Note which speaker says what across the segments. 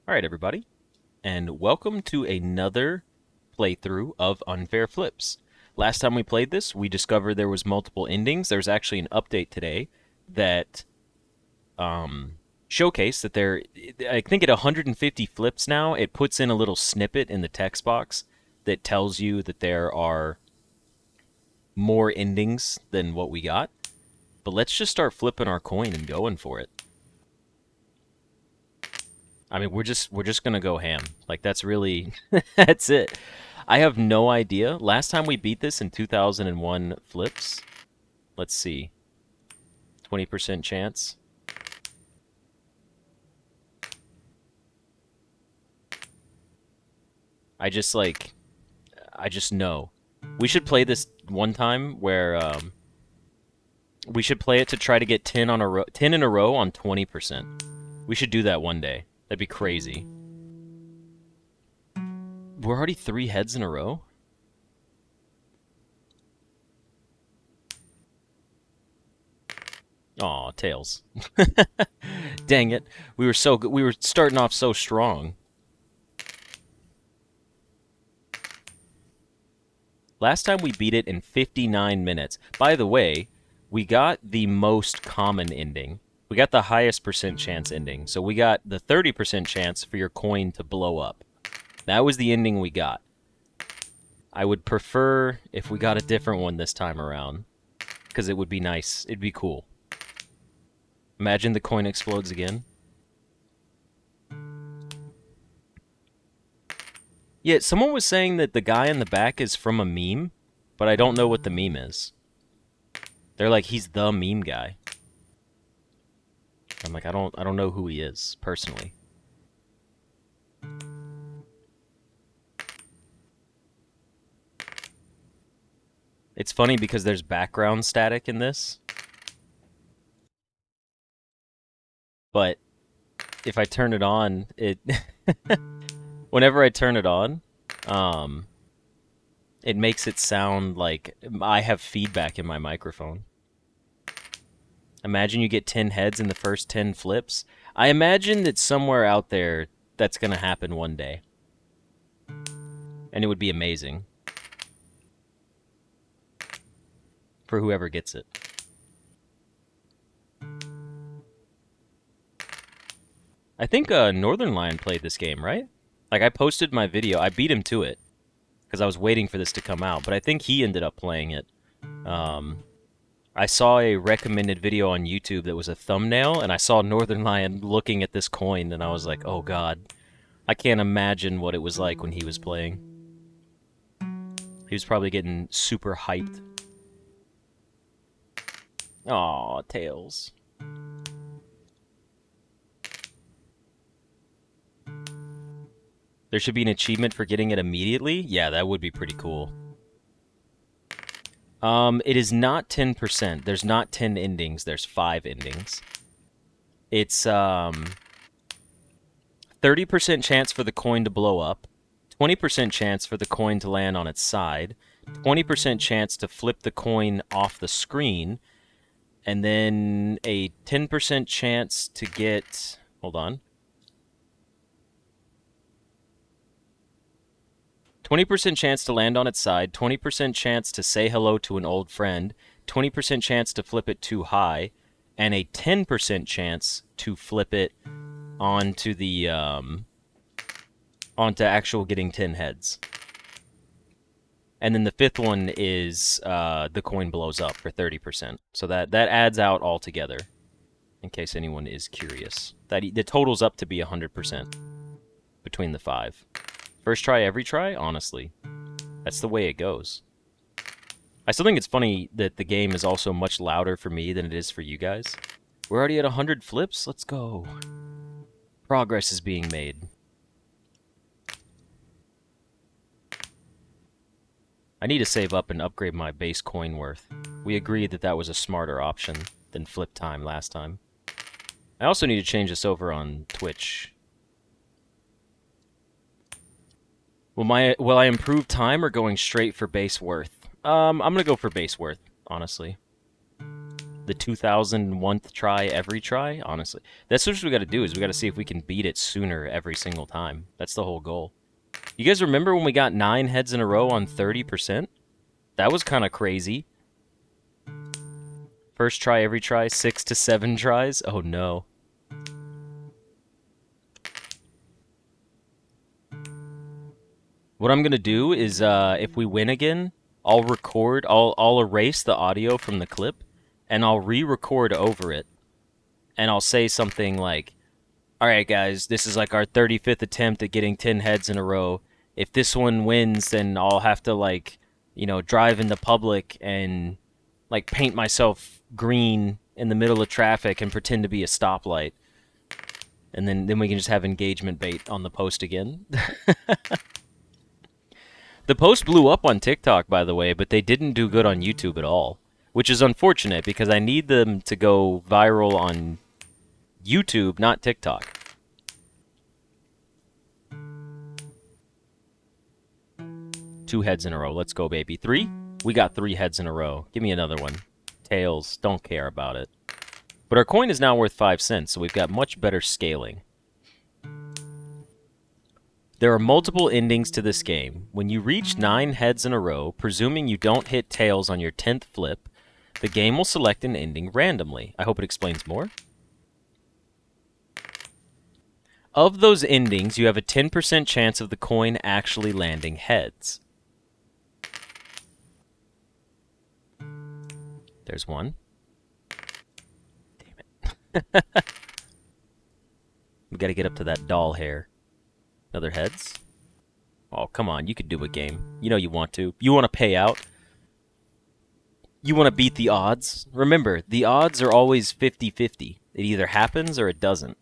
Speaker 1: Alright, everybody, and welcome to another playthrough of Unfair Flips. Last time we played this, we discovered there was multiple endings. There's actually an update today that showcased that there, I think at 150 flips now, it puts in a little snippet in the text box that tells you that there are more endings than what we got. But let's just start flipping our coin and going for it. I mean, we're just gonna go ham. Like, that's really that's it. I have no idea. Last time we beat this in 2001 flips. Let's see. 20% chance. I just know. We should play this one time where we should play it to try to get 10 in a row on 20%. We should do that one day. That'd be crazy. We're already 3 heads in a row? Aw, tails. Dang it. We were so good. We were starting off so strong. Last time we beat it in 59 minutes. By the way, we got the most common ending. We got the highest percent chance ending. So we got the 30% chance for your coin to blow up. That was the ending we got. I would prefer if we got a different one this time around, because it would be nice. It'd be cool. Imagine the coin explodes again. Yeah, someone was saying that the guy in the back is from a meme, but I don't know what the meme is. They're like, he's the meme guy. I'm like, I don't know who he is, personally. It's funny because there's background static in this. But if I turn it on, it whenever I turn it on, it makes it sound like I have feedback in my microphone. Imagine you get 10 heads in the first 10 flips. I imagine that somewhere out there that's going to happen one day. And it would be amazing. For whoever gets it. I think Northern Lion played this game, right? Like, I posted my video. I beat him to it. Because I was waiting for this to come out. But I think he ended up playing it. I saw a recommended video on YouTube that was a thumbnail, and I saw Northern Lion looking at this coin, and I was like, oh god. I can't imagine what it was like when he was playing. He was probably getting super hyped. Aw, tails. There should be an achievement for getting it immediately? Yeah, that would be pretty cool. It is not 10%. There's not 10 endings. There's 5 endings. It's 30% chance for the coin to blow up, 20% chance for the coin to land on its side, 20% chance to flip the coin off the screen, and then a 10% chance to get... Hold on. 20% chance to land on its side, 20% chance to say hello to an old friend, 20% chance to flip it too high, and a 10% chance to flip it onto the onto actual getting 10 heads. And then the fifth one is the coin blows up for 30%. So that adds out all together, in case anyone is curious. The total's up to be 100% between the 5. First try, every try? Honestly. That's the way it goes. I still think it's funny that the game is also much louder for me than it is for you guys. We're already at 100 flips? Let's go. Progress is being made. I need to save up and upgrade my base coin worth. We agreed that that was a smarter option than flip time last time. I also need to change this over on Twitch. Will I improve time or going straight for base worth? I'm gonna go for base worth, honestly. The 2001th try every try? Honestly. That's what we got to do, is we got to see if we can beat it sooner every single time. That's the whole goal. You guys remember when we got 9 heads in a row on 30%? That was kind of crazy. First try every try, 6 to 7 tries? Oh no. What I'm going to do is, if we win again, I'll record, I'll erase the audio from the clip, and I'll re-record over it. And I'll say something like, alright guys, this is like our 35th attempt at getting 10 heads in a row. If this one wins, then I'll have to, like, you know, drive into public and, like, paint myself green in the middle of traffic and pretend to be a stoplight. And then we can just have engagement bait on the post again. The post blew up on TikTok, by the way, but they didn't do good on YouTube at all, which is unfortunate because I need them to go viral on YouTube, not TikTok. Two heads in a row. Let's go, baby. 3? We got 3 heads in a row. Give me another one. Tails. Don't care about it. But our coin is now worth 5 cents, so we've got much better scaling. There are multiple endings to this game. When you reach 9 heads in a row, presuming you don't hit tails on your 10th flip, the game will select an ending randomly. I hope it explains more. Of those endings, you have a 10% chance of the coin actually landing heads. There's one. Damn it. We gotta get up to that doll hair. Another heads? Oh, come on. You could do a game. You know you want to. You want to pay out. You want to beat the odds. Remember, the odds are always 50-50. It either happens or it doesn't.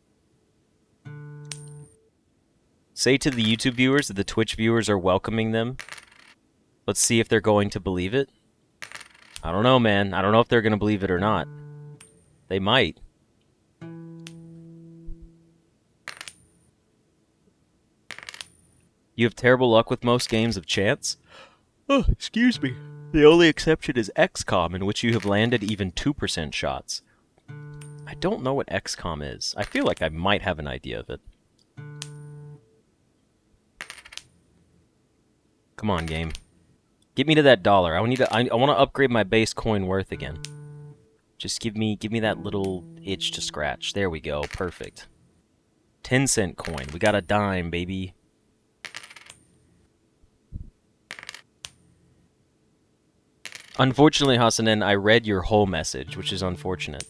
Speaker 1: Say to the YouTube viewers that the Twitch viewers are welcoming them. Let's see if they're going to believe it. I don't know, man. I don't know if they're going to believe it or not. They might. You have terrible luck with most games of chance? Oh, excuse me. The only exception is XCOM, in which you have landed even 2% shots. I don't know what XCOM is. I feel like I might have an idea of it. Come on, game. Get me to that dollar. I want to upgrade my base coin worth again. Just give me that little itch to scratch. There we go. Perfect. 10-cent coin. We got a dime, baby. Unfortunately, Hassanen, I read your whole message, which is unfortunate.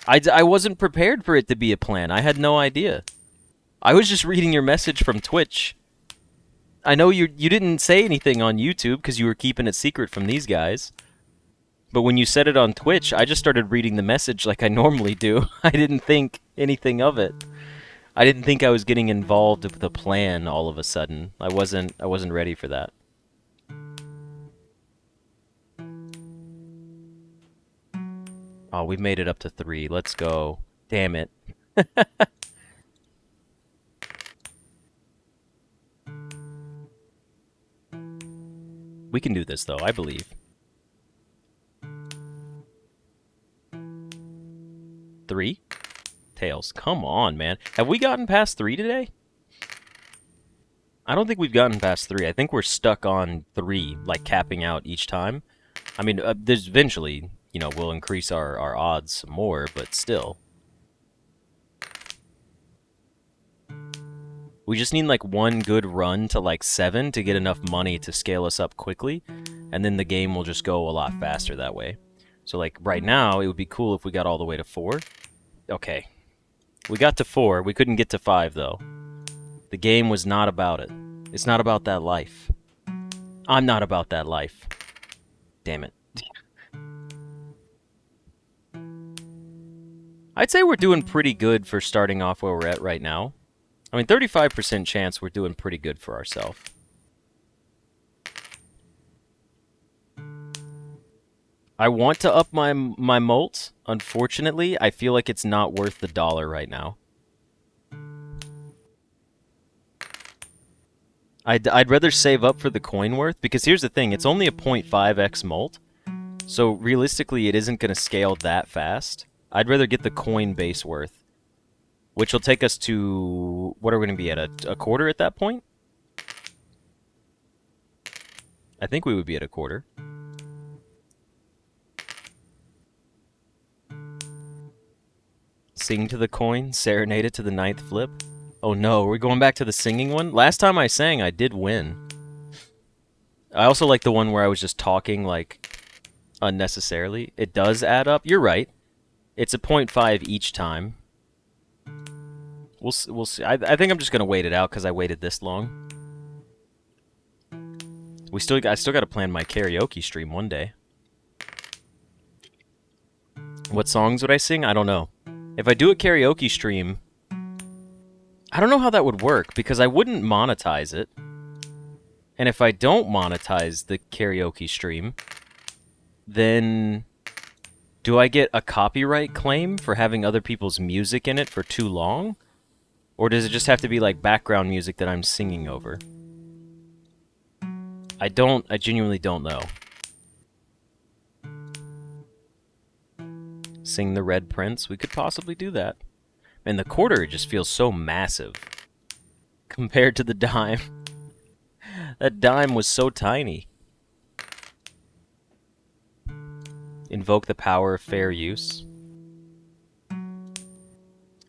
Speaker 1: I wasn't prepared for it to be a plan. I had no idea. I was just reading your message from Twitch. I know you didn't say anything on YouTube because you were keeping it secret from these guys. But when you said it on Twitch, I just started reading the message like I normally do. I didn't think anything of it. I didn't think I was getting involved with a plan all of a sudden. I wasn't ready for that. Oh, we've made it up to 3. Let's go. Damn it. We can do this, though, I believe. 3? Tails. Come on, man. Have we gotten past 3 today? I don't think we've gotten past 3. I think we're stuck on 3, like capping out each time. I mean, there's eventually, you know, we'll increase our odds some more, but still. We just need like one good run to like 7 to get enough money to scale us up quickly, and then the game will just go a lot faster that way. So like right now, it would be cool if we got all the way to 4. Okay. We got to 4. We couldn't get to 5 though. The game was not about it. It's not about that life. I'm not about that life. Damn it. I'd say we're doing pretty good for starting off where we're at right now. I mean, 35% chance we're doing pretty good for ourselves. I want to up my molt. Unfortunately, I feel like it's not worth the $1 right now. I'd rather save up for the coin worth, because here's the thing, it's only a 0.5x molt, So realistically, it isn't going to scale that fast. I'd rather get the coin base worth, which will take us to... What are we going to be at? A quarter at that point? I think we would be at a quarter. Sing to the coin, serenade it to the ninth flip. Oh no, we're going back to the singing one? Last time I sang, I did win. I also like the one where I was just talking, like, unnecessarily. It does add up. You're right. It's a 0.5 each time. We'll see. I think I'm just going to wait it out because I waited this long. I still got to plan my karaoke stream one day. What songs would I sing? I don't know. If I do a karaoke stream, I don't know how that would work because I wouldn't monetize it. And if I don't monetize the karaoke stream, then do I get a copyright claim for having other people's music in it for too long? Or does it just have to be like background music that I'm singing over? I genuinely don't know. Sing the Red Prince? We could possibly do that. And the quarter just feels so massive compared to the dime. That dime was so tiny. Invoke the power of fair use.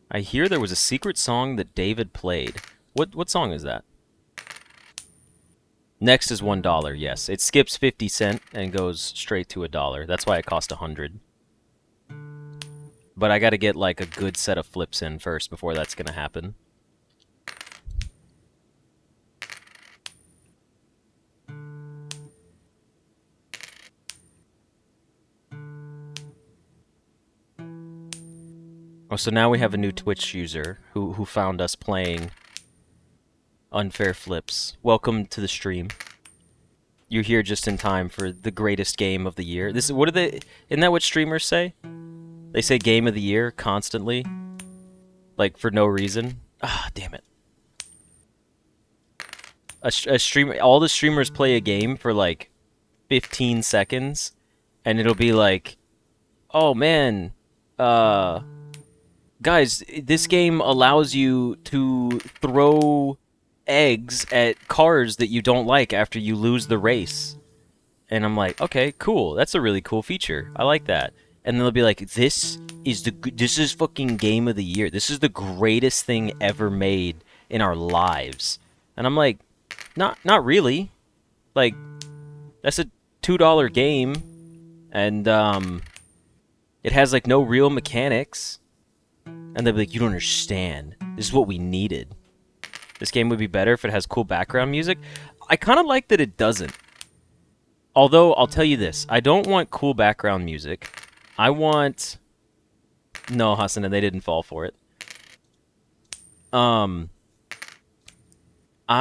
Speaker 1: I hear there was a secret song that David played. What song is that? Next is $1, yes. It skips 50 cents and goes straight to $1. That's why it cost 100. But I gotta get like a good set of flips in first before that's gonna happen. Oh, so now we have a new Twitch user who found us playing unfair flips. Welcome to the stream. You're here just in time for the greatest game of the year. This is what do they? Isn't that what streamers say? They say game of the year constantly, like for no reason. Ah, damn it. A streamer, all the streamers play a game for like 15 seconds, and it'll be like, oh man, guys, this game allows you to throw eggs at cars that you don't like after you lose the race. And I'm like, okay, cool. That's a really cool feature. I like that. And then they'll be like, this is fucking game of the year. This is the greatest thing ever made in our lives. And I'm like, not really. Like, that's a $2 game, and it has like no real mechanics. And they'll be like, you don't understand. This is what we needed. This game would be better if it has cool background music. I kind of like that it doesn't. Although, I'll tell you this. I don't want cool background music. I want... No, Hassan, they didn't fall for it. I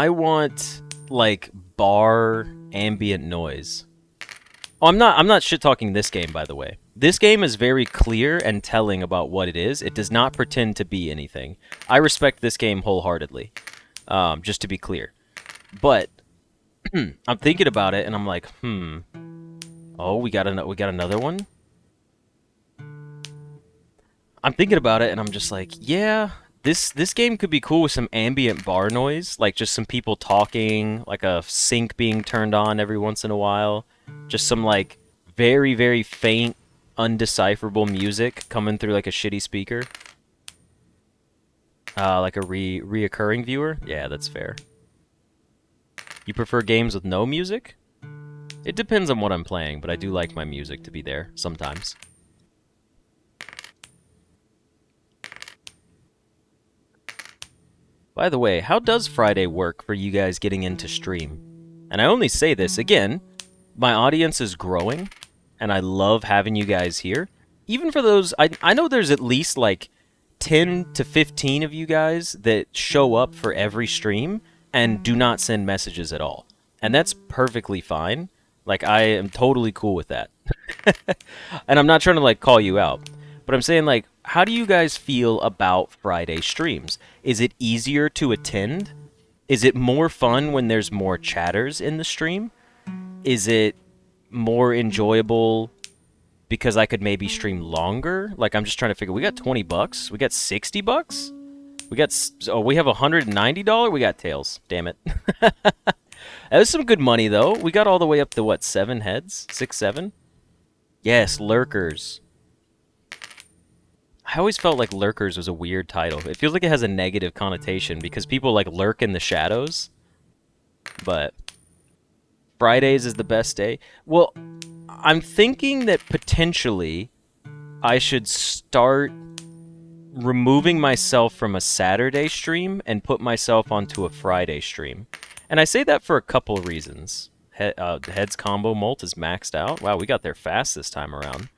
Speaker 1: want, like, bar ambient noise. Oh, I'm not shit-talking this game, by the way. This game is very clear and telling about what it is. It does not pretend to be anything. I respect this game wholeheartedly, just to be clear. But I'm thinking about it, and I'm like, oh, we got another one? I'm thinking about it, and I'm just like, yeah, this game could be cool with some ambient bar noise, like just some people talking, like a sink being turned on every once in a while, just some like very, very faint, undecipherable music coming through like a shitty speaker. Like a reoccurring viewer? Yeah, that's fair. You prefer games with no music? It depends on what I'm playing, but I do like my music to be there sometimes. By the way, how does Friday work for you guys getting into stream? And I only say this, again, my audience is growing, and I love having you guys here. Even for those, I know there's at least like 10 to 15 of you guys that show up for every stream and do not send messages at all. And that's perfectly fine. Like, I am totally cool with that. And I'm not trying to like call you out, but I'm saying like, how do you guys feel about Friday streams? Is it easier to attend? Is it more fun when there's more chatters in the stream? Is it more enjoyable because I could maybe stream longer. Like, I'm just trying to figure, we got $20, we got $60, we have $190, we got tails. Damn it. That was some good money, though. We got all the way up to, what, 7 heads? 6, 7? Yes, Lurkers. I always felt like Lurkers was a weird title. It feels like it has a negative connotation because people, like, lurk in the shadows. But Fridays is the best day. Well, I'm thinking that potentially I should start removing myself from a Saturday stream and put myself onto a Friday stream. And I say that for a couple of reasons. Heads combo molt is maxed out. Wow, we got there fast this time around.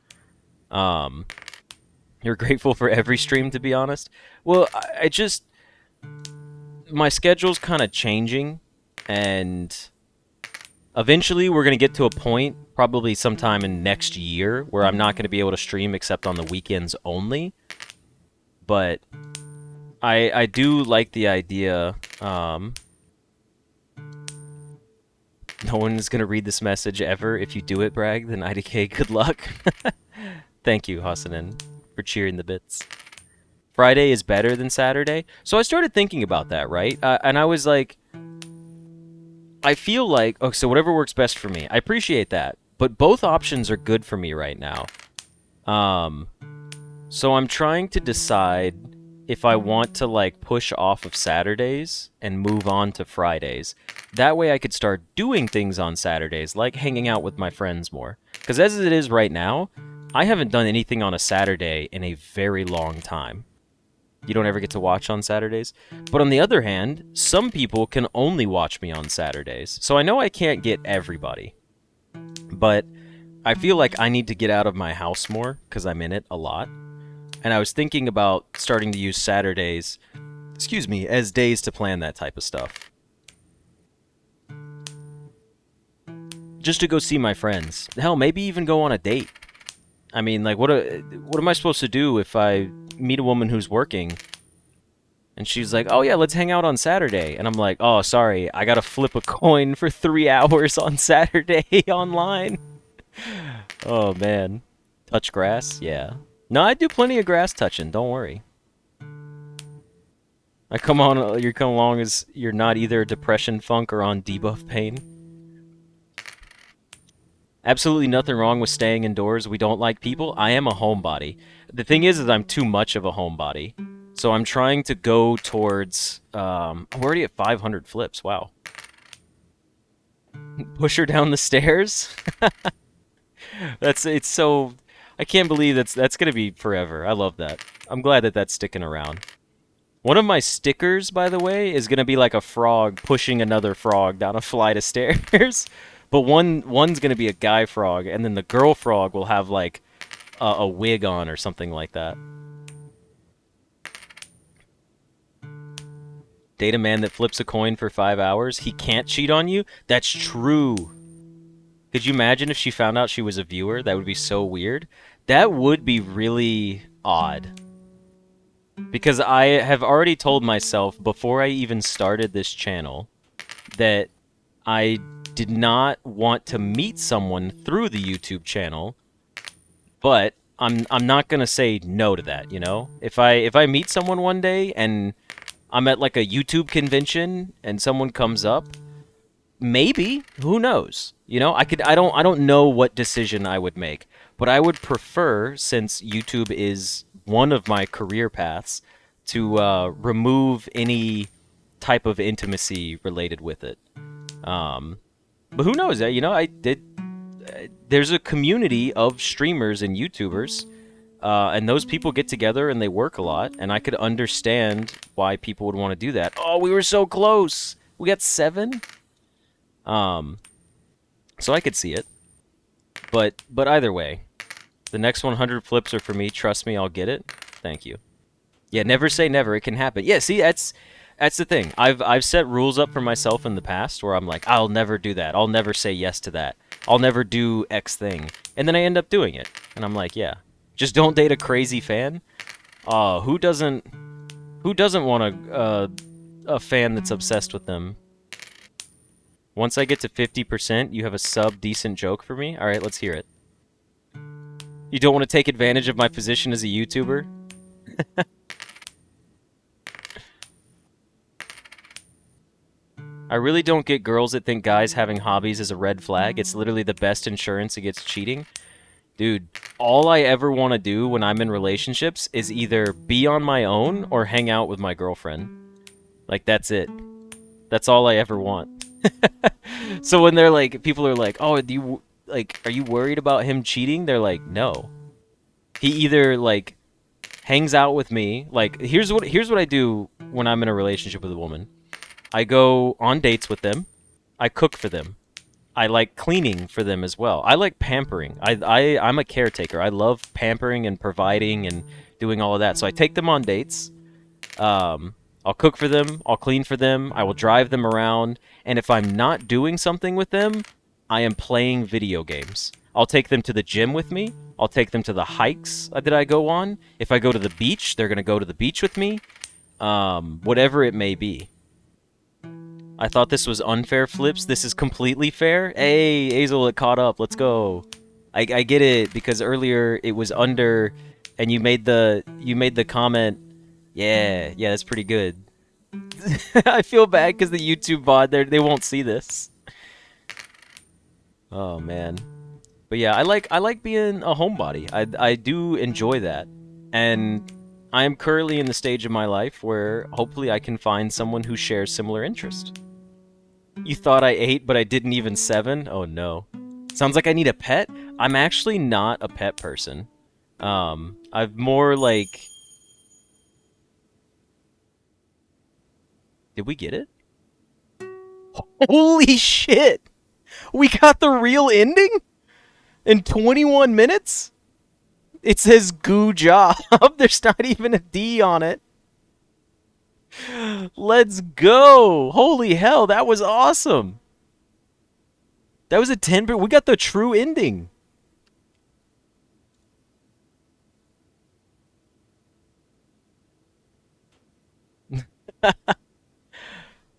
Speaker 1: You're grateful for every stream, to be honest? Well, I just... my schedule's kind of changing, and eventually we're going to get to a point, probably sometime in next year, where I'm not going to be able to stream except on the weekends only. But I do like the idea... no one is going to read this message ever. If you do it, Brag, then IDK, good luck. Thank you, Hassanin, for cheering the bits. Friday is better than Saturday. So I started thinking about that, right? And I was like, I feel like, okay, so whatever works best for me. I appreciate that. But both options are good for me right now. So I'm trying to decide if I want to, like, push off of Saturdays and move on to Fridays. That way I could start doing things on Saturdays, like hanging out with my friends more. Because as it is right now, I haven't done anything on a Saturday in a very long time. You don't ever get to watch on Saturdays. But on the other hand, some people can only watch me on Saturdays. So I know I can't get everybody. But I feel like I need to get out of my house more, because I'm in it a lot. And I was thinking about starting to use Saturdays, as days to plan that type of stuff. Just to go see my friends. Hell, maybe even go on a date. I mean, like, what am I supposed to do if I meet a woman who's working and she's like, oh yeah, let's hang out on Saturday. And I'm like, oh, sorry, I gotta flip a coin for 3 hours on Saturday online. Oh, man. Touch grass? Yeah. No, I do plenty of grass touching, don't worry. You come along as you're not either depression funk or on debuff pain. Absolutely nothing wrong with staying indoors. We don't like people. I am a homebody. The thing is I'm too much of a homebody. So I'm trying to go towards... I'm already at 500 flips. Wow. Push her down the stairs? It's so... I can't believe that's going to be forever. I love that. I'm glad that that's sticking around. One of my stickers, by the way, is going to be like a frog pushing another frog down a flight of stairs. But one's going to be a guy frog, and then the girl frog will have, like, a wig on or something like that. Date a man that flips a coin for 5 hours. He can't cheat on you? That's true. Could you imagine if she found out she was a viewer? That would be so weird. That would be really odd. Because I have already told myself before I even started this channel that I did not want to meet someone through the YouTube channel, but I'm not gonna say no to that, you know? If I meet someone one day and I'm at like a YouTube convention and someone comes up, maybe, who knows? You know, I don't know what decision I would make, but I would prefer, since YouTube is one of my career paths, to remove any type of intimacy related with it. But who knows? You know, there's a community of streamers and YouTubers, and those people get together and they work a lot, and I could understand why people would want to do that. Oh, we were so close. We got 7. So I could see it. But either way, the next 100 flips are for me. Trust me, I'll get it. Thank you. Yeah, never say never. It can happen. Yeah, see, that's the thing. I've set rules up for myself in the past where I'm like, I'll never do that. I'll never say yes to that. I'll never do X thing. And then I end up doing it. And I'm like, yeah. Just don't date a crazy fan. Who doesn't want a fan that's obsessed with them? Once I get to 50%, you have a sub-decent joke for me? Alright, let's hear it. You don't want to take advantage of my position as a YouTuber? I really don't get girls that think guys having hobbies is a red flag. It's literally the best insurance against cheating. Dude, all I ever want to do when I'm in relationships is either be on my own or hang out with my girlfriend. Like, that's it. That's all I ever want. So when they're like, people are like, oh, are you worried about him cheating? They're like, no. He either, like, hangs out with me. Like, here's what I do when I'm in a relationship with a woman. I go on dates with them. I cook for them. I like cleaning for them as well. I like pampering. I'm a caretaker. I love pampering and providing and doing all of that. So I take them on dates. I'll cook for them. I'll clean for them. I will drive them around. And if I'm not doing something with them, I am playing video games. I'll take them to the gym with me. I'll take them to the hikes that I go on. If I go to the beach, they're going to go to the beach with me. Whatever it may be. I thought this was unfair flips. This is completely fair. Hey, Azel, it caught up. Let's go. I get it because earlier it was under, and you made the comment. Yeah, that's pretty good. I feel bad because the YouTube bot they won't see this. Oh man, but yeah, I like being a homebody. I do enjoy that, and I am currently in the stage of my life where hopefully I can find someone who shares similar interest. You thought I ate, but I didn't even 7? Oh no. Sounds like I need a pet? I'm actually not a pet person. I've more like... Did we get it? Holy shit! We got the real ending? In 21 minutes? It says goo job. There's not even a D on it. Let's go! Holy hell, that was awesome! That was a 10, but we got the true ending.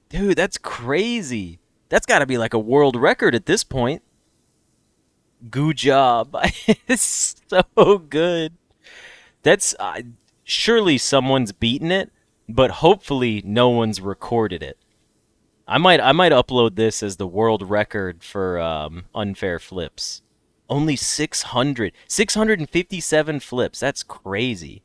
Speaker 1: Dude, that's crazy. That's got to be like a world record at this point. Good job. It's so good. That's surely someone's beaten it, but hopefully no one's recorded it. I might upload this as the world record for unfair flips. Only 657 flips. That's crazy.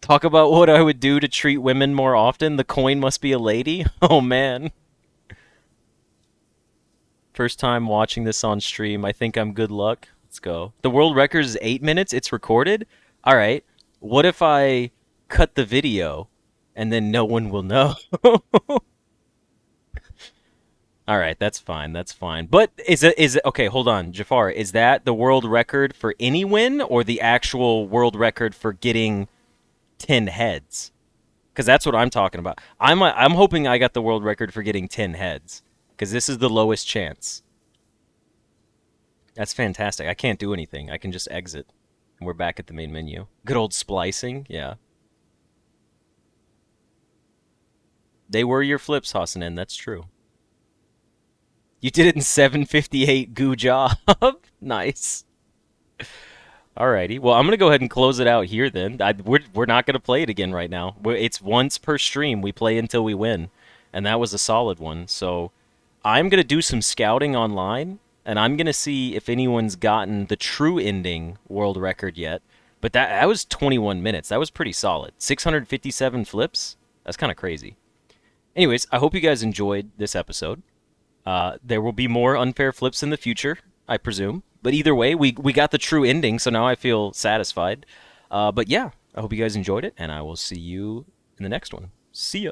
Speaker 1: Talk about what I would do to treat women more often. The coin must be a lady. Oh man. First time watching this on stream. I think I'm good luck. Let's go. The world record is 8 minutes. It's recorded. All right. What if I cut the video and then no one will know? All right, that's fine. That's fine. But is it okay, hold on. Jafar, is that the world record for any win or the actual world record for getting 10 heads? Cuz that's what I'm talking about. I'm hoping I got the world record for getting 10 heads cuz this is the lowest chance. That's fantastic. I can't do anything. I can just exit. And we're back at the main menu. Good old splicing. Yeah. They were your flips, Hassanin. That's true. You did it in 7:58. Goo job. Nice. Alrighty. Well, I'm going to go ahead and close it out here then. We're not going to play it again right now. It's once per stream. We play until we win. And that was a solid one. So I'm going to do some scouting online. And I'm going to see if anyone's gotten the true ending world record yet. But that was 21 minutes. That was pretty solid. 657 flips? That's kind of crazy. Anyways, I hope you guys enjoyed this episode. There will be more unfair flips in the future, I presume. But either way, we got the true ending, so now I feel satisfied. But yeah, I hope you guys enjoyed it, and I will see you in the next one. See ya.